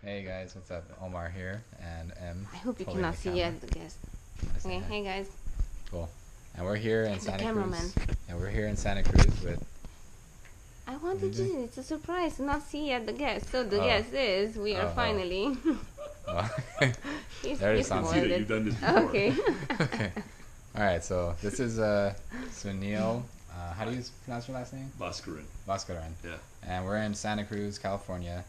Hey guys, what's up? Omar here, and M. I hope you Holding cannot the see camera. yet the guest. Wanna say Okay, hi? hey guys. Cool. And we're here in The Santa cameraman. Cruz. And we're here in Santa Cruz with. I What are you wanted doing? you. It's a surprise to not see yet the guest. So the Oh, guest is. We are oh. finally. Oh. he's There it he's sounds. See spoiled that it. you've done this before. Okay. Okay. All right. So this is Sunil. How do you pronounce your last name? Bhaskaran. Bhaskaran. Yeah. And we're in Santa Cruz, California.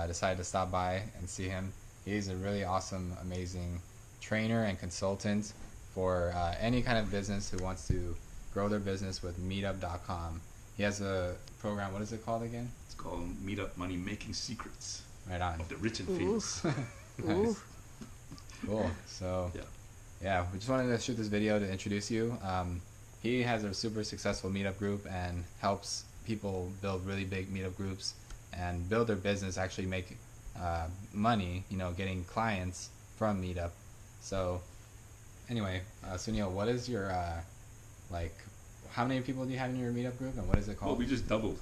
Decided to stop by and see him. He's a really awesome, amazing trainer and consultant for any kind of business who wants to grow their business with Meetup.com. He has a program. What is it called again? It's called Meetup Money Making Secrets Right on. of the Rich and Ooh. Famous. Ooh. Nice. Cool. So Yeah. yeah, we just wanted to shoot this video to introduce you. He has a super successful meetup group and helps people build really big meetup groups and build their business, actually make money, getting clients from meetup. So anyway, Sunil, what is your, like, how many people do you have in your meetup group and what is it Well, called? we just doubled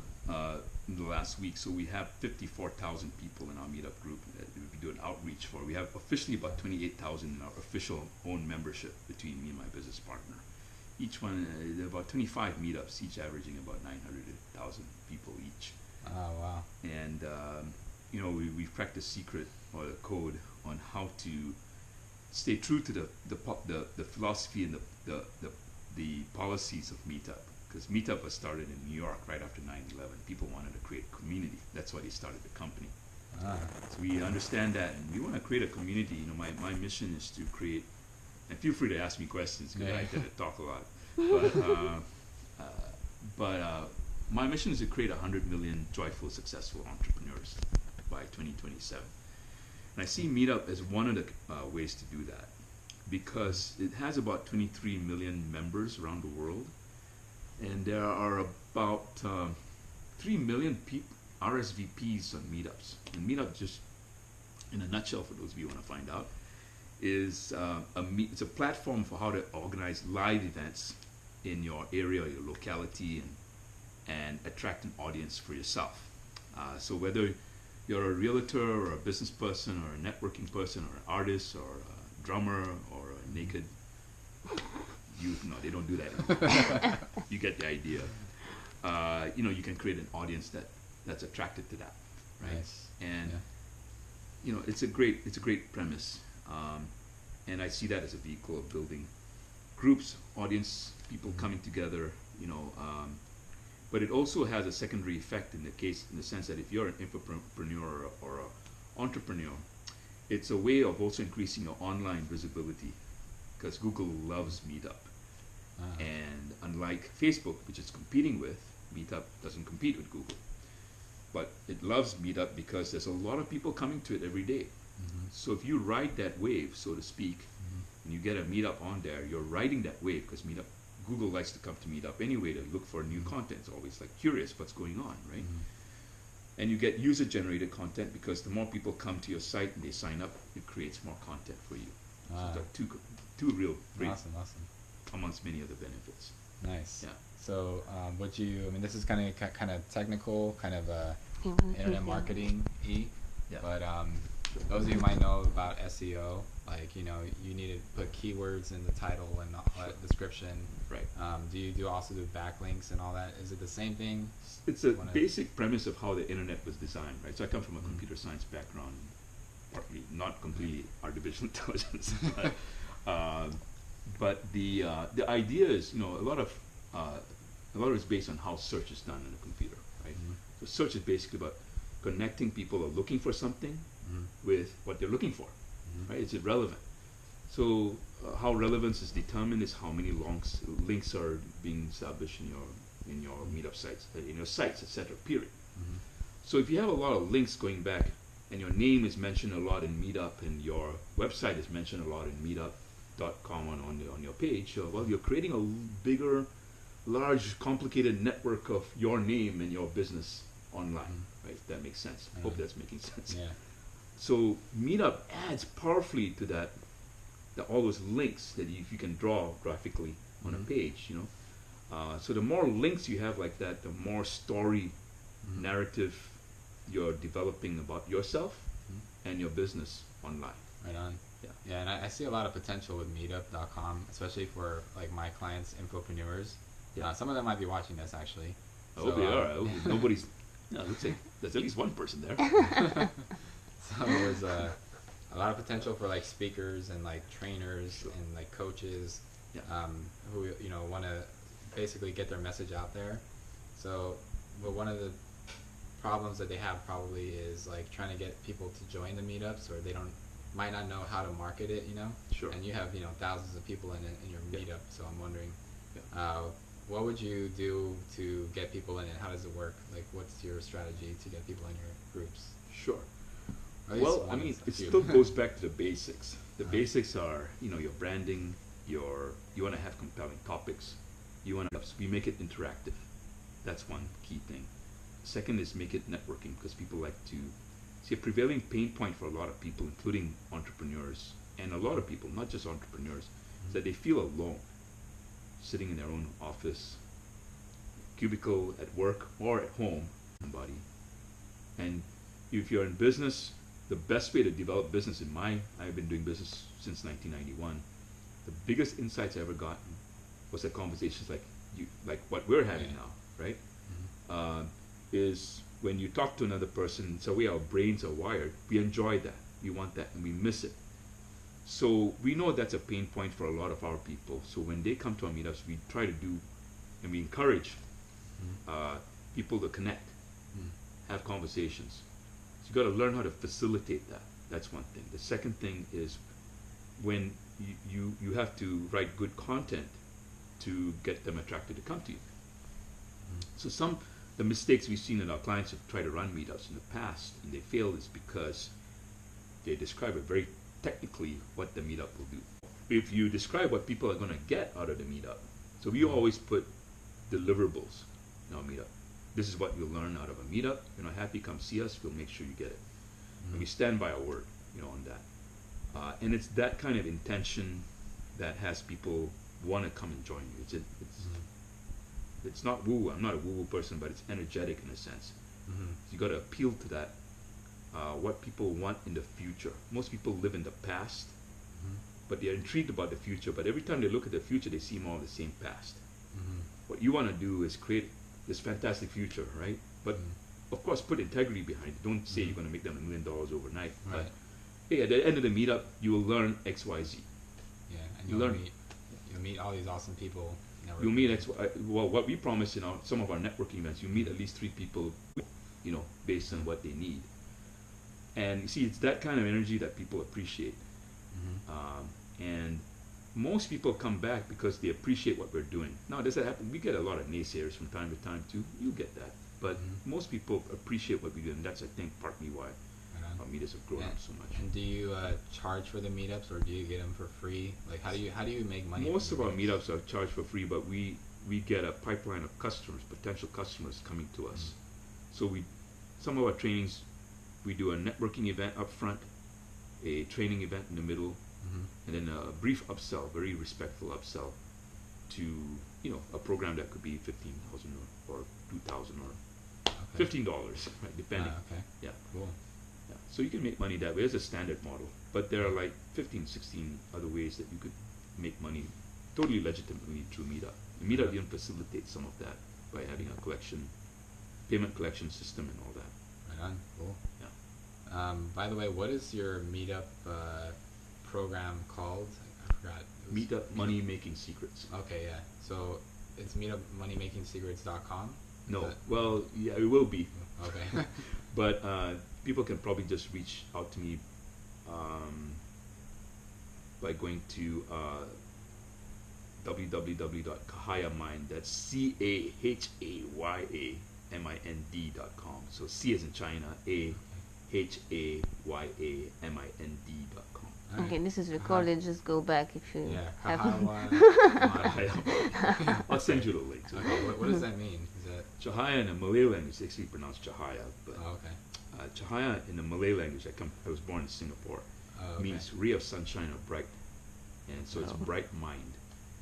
in the last week, so we have 54,000 people in our Meetup group that we do an outreach for. We have officially about 28,000 in our official own membership between me and my business partner. Each one, there are about 25 meetups, each averaging about 900,000 people each. Oh, wow. And we've cracked the secret or the code on how to stay true to the philosophy and the policies of Meetup. Because Meetup was started in New York right after 9/11. People wanted to create a community. That's why they started the company. Ah, So we understand that, and we want to create a community. My mission is to create. And feel free to ask me questions because Yeah. I tend to talk a lot. But my mission is to create 100 million joyful, successful entrepreneurs by 2027. And I see Meetup as one of the ways to do that because it has about 23 million members around the world, and there are about 3 million people RSVPs on meetups. And Meetup, just in a nutshell, for those of you who want to find out, is it's a platform for how to organize live events in your area, your locality, and attract an audience for yourself. So whether you're a realtor or a business person or a networking person or an artist or a drummer or a naked youth, no, they don't do that anymore. You get the idea. You can create an audience that's attracted to that, right? nice. And Yeah. it's a great premise, and I see that as a vehicle of building groups, audience, people coming together. But it also has a secondary effect in the sense that if you're an infopreneur or an entrepreneur, it's a way of also increasing your online visibility because Google loves Meetup. Ah, And unlike Facebook, which it's competing with, Meetup doesn't compete with Google. But it loves Meetup because there's a lot of people coming to it every day. mhm, So if you ride that wave, so to speak, mhm. and you get a Meetup on there, you're riding that wave because Google likes to come to Meetup anyway to look for new content. It's always like curious what's going on, right? Mhm. And you get user-generated content because the more people come to your site and they sign up, it creates more content for you. So Ah, it's like two real great awesome. amongst many other benefits. Nice. Yeah. So, this is kind of technical, kind of internet marketing Yeah. but those of you might know about SEO, like you need to put keywords in the title and all that description. Right. Do you also do backlinks and all that? Is it the same thing? It's a Wanna- basic premise of how the internet was designed, right? So I come from a Mhm. computer science background, partly, not completely artificial intelligence. But the idea is, a lot of it's based on how search is done in a computer, right? Mhm. So search is basically about connecting people who are looking for something Mhm. with what they're looking for, Mhm. right? It's irrelevant. So how relevance is determined is how many links are being established in your meetup sites, in your sites, etc. Period. Mhm. So if you have a lot of links going back, and your name is mentioned a lot in Meetup, and your website is mentioned a lot in Meetup.com on your page, well, you're creating a bigger, large, complicated network of your name and your business online, right? If that makes sense. Hope that's making sense. Yeah. So Meetup adds powerfully to that, all those links that you can draw graphically on a Mhm. page, so the more links you have like that, the more story Mhm. narrative you're developing about yourself, Mhm. and your business online. Right on. Yeah. Yeah, and I see a lot of potential with Meetup.com, especially for like my clients, infopreneurs. Yeah. Some of them might be watching this actually. I hope they are. I hope nobody's. Yeah, it looks like there's at least one person there. So there's a lot of potential for like speakers and like trainers Sure. and like coaches, Yeah. who want to basically get their message out there. So, but one of the problems that they have probably is like trying to get people to join the meetups, or they might not know how to market it. Sure. And you have thousands of people in your Yeah. meetup. So I'm wondering, Yeah. what would you do to get people in it? How does it work? Like, what's your strategy to get people in your groups? Sure. Or at least Well, I one mean, of a it few. still goes back to the basics. The Uh-huh. basics are, your branding, you want to have compelling topics. We make it interactive. That's one key thing. Second is make it networking, because people like to see a prevailing pain point for a lot of people, including entrepreneurs, and a lot of people, not just entrepreneurs, is that they feel alone, sitting in their own office, cubicle at work or at home, somebody. And if you're in business, the best way to develop business I've been doing business since 1991. The biggest insights I ever gotten was at conversations like what we're having Yeah. now, right? Mhm. Is when you talk to another person, it's the way our brains are wired. We enjoy that, we want that, and we miss it. So we know that's a pain point for a lot of our people. So when they come to our meetups, we try to do, and we encourage people to connect, have conversations. So you got to learn how to facilitate that. That's one thing. The second thing is when you have to write good content to get them attracted to come to you. So the mistakes we've seen in our clients who try to run meetups in the past and they failed is because they describe it very technically what the meetup will do. If you describe what people are going to get out of the meetup, so we always put deliverables in our meetup. This is what you'll learn out of a meetup. You're not happy, come see us. We'll make sure you get it. And we stand by our word, on that. And it's that kind of intention that has people want to come and join you. It's not woo. I'm not a woo-woo person, but it's energetic in a sense. So you got to appeal to that. What people want in the future. Most people live in the past, but they're intrigued about the future. But every time they look at the future, they see more of the same past. What you want to do is create this fantastic future, right? But of course, put integrity behind it. Don't say you're going to make them $1 million overnight. Right. But hey, at the end of the meetup, you will learn X, Y, Z. Yeah, and You learn. you'll meet all these awesome people. You'll meet X, Y. Well, what we promise in some of our networking events, you meet at least 3 people, based on what they need. And you see, it's that kind of energy that people appreciate. And most people come back because they appreciate what we're doing. Now, does that happen? We get a lot of naysayers from time to time too. You get that. But most people appreciate what we do, and that's, I think, partly why our meetups have grown up so much. And do you charge for the meetups, or do you get them for free? Like, how do you make money? Most of our meetups are charged for free, but we get a pipeline of customers, potential customers coming to us. So some of our trainings, we do a networking event up front, a training event in the middle, and then a brief upsell, very respectful upsell to a program that could be $15,000 or $2,000 or $15, right? Depending. Okay. Yeah. Cool. Yeah. So you can make money that way. It's a standard model, but there are like 15, 16 other ways that you could make money totally legitimately through Meetup. And Meetup even facilitates some of that by having a payment collection system and all that. Right on. Cool. Yeah. By the way, what is your Meetup program called? I forgot. Meetup Money Making Secrets. Okay, yeah. So it's meetupmoneymakingsecrets.com? No. Well, yeah, it will be. Okay. But people can probably just reach out to me by going to www.kahayamind. That's CAHAYAMIND.com. So C as in China, AHAYAMIND.com. Okay, this is recorded. Just go back if you have. I'll send you the link. Okay, what does that mean? Is that Cahaya in the Malay language is actually pronounced Cahaya, but okay. Cahaya in the Malay language, I was born in Singapore, Okay. means ray of sunshine or bright, and so it's bright mind.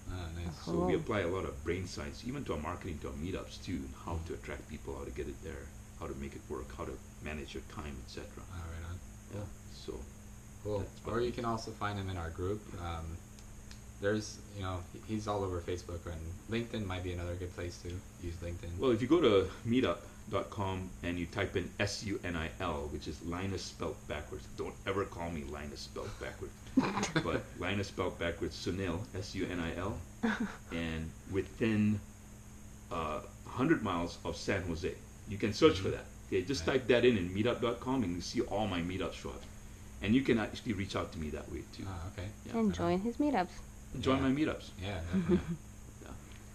Nice. So we apply a lot of brain science, even to our marketing, to our meetups too, and how to attract people, how to get it there, how to make it work, how to manage your time, etc. Right on. Yeah. Cool. Or you can also find him in our group. There's, he's all over Facebook, and LinkedIn might be another good place to use LinkedIn. Well, if you go to meetup.com and you type in SUNIL, which is Linus spelled backwards. Don't ever call me Linus spelled backwards. But Linus spelled backwards, Sunil, SUNIL, and within 100 miles of San Jose. You can search for that. Okay, just type that in meetup.com and you see all my meetups show up. And you can actually reach out to me that way too. Okay. Yeah. And join his meetups. Join my meetups. Yeah, definitely.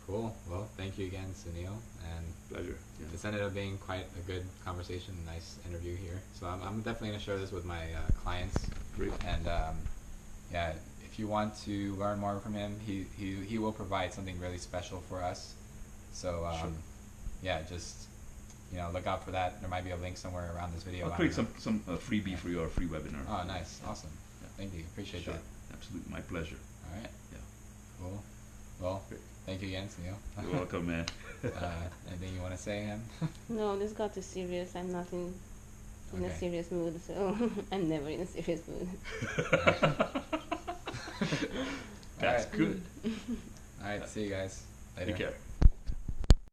Cool. Well, thank you again, Sunil. And Pleasure. Yeah. this ended up being quite a good conversation, nice interview here. So I'm definitely going to share this with my clients. Great. And if you want to learn more from him, he will provide something really special for us. So Sure. just look out for that. There might be a link somewhere around this video. I'll create some freebie for you, or a free webinar. Oh, nice. Awesome. Yeah. Thank you. Appreciate Sure. that. Absolutely. My pleasure. All right. Yeah. Cool. Well, Great. thank you again, Sunil. You're welcome, man. Anything you want to say, Em? No, this got too serious. I'm not in a Okay. serious mood, so I'm never in a serious mood. That's Alright. good. All right. See you guys later. Take care.